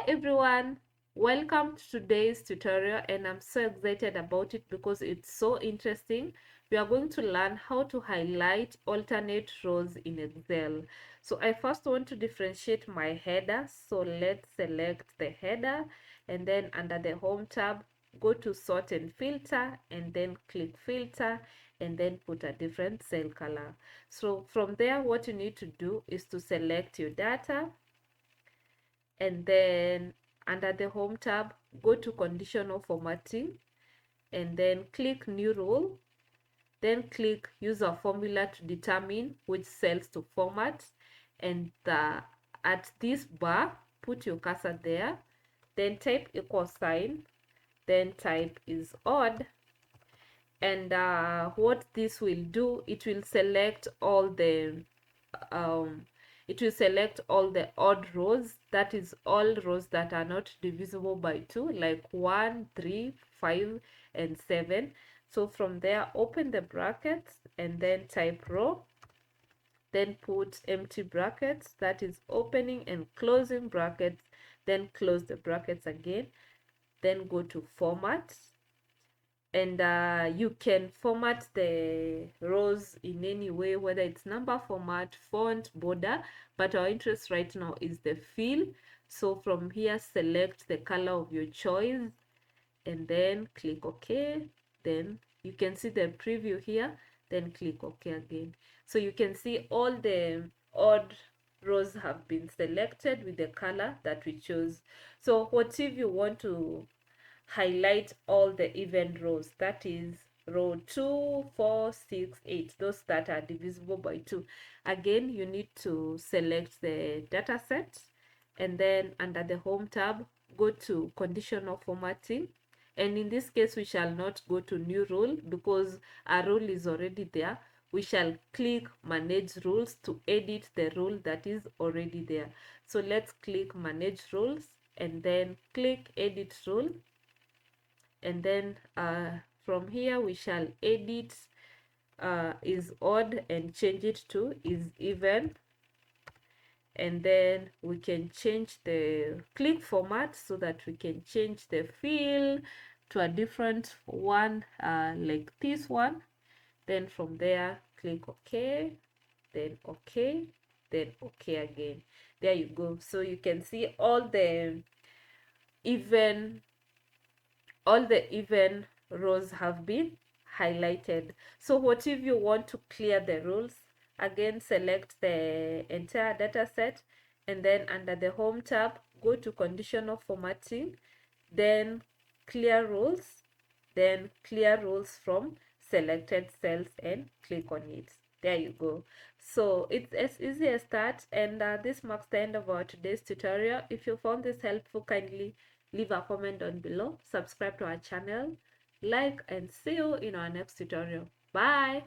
Everyone, welcome to today's tutorial, and I'm so excited about it because it's so interesting. We are going to learn how to highlight alternate rows in Excel. So I first want to differentiate my header. So let's select the header, and then under the home tab, go to sort and filter, and then click filter, and then put a different cell color. So from there, what you need to do is to select your data, and then under the home tab, go to conditional formatting, and then click new role, then click use a formula to determine which cells to format, and at this bar, put your cursor there, then type equal sign, then type is odd, and what this will do, um, it will select all the odd rows, that is all rows that are not divisible by 2, like 1, 3, 5, and 7. So from there, open the brackets and then type row, then put empty brackets, that is opening and closing brackets, then close the brackets again, then go to format, and you can format the rows in any way, whether it's number format, font, border, but our interest right now is the fill. So from here, select the color of your choice and then click OK. Then you can see the preview here, then click OK again. So you can see all the odd rows have been selected with the color that we chose. So what if you want to highlight all the even rows, that is row 2, 4, 6, 8, those that are divisible by 2. Again, you need to select the data set, and then under the home tab, go to conditional formatting, and in this case we shall not go to new rule because our rule is already there. We shall click manage rules to edit the rule that is already there. So let's click manage rules and then click edit rule, and then from here we shall edit is odd and change it to is even, and then we can change the click format so that we can change the fill to a different one, like this one. Then from there, click OK, then OK, then OK again. There you go. So you can see even all the even rows have been highlighted. So what if you want to clear the rules? Again, select the entire data set, and then under the home tab, go to conditional formatting, then clear rules, then clear rules from selected cells and click on it. There you go. So it's as easy as that, and this marks the end of our today's tutorial. If you found this helpful, kindly leave a comment down below, subscribe to our channel, like, and see you in our next tutorial. Bye.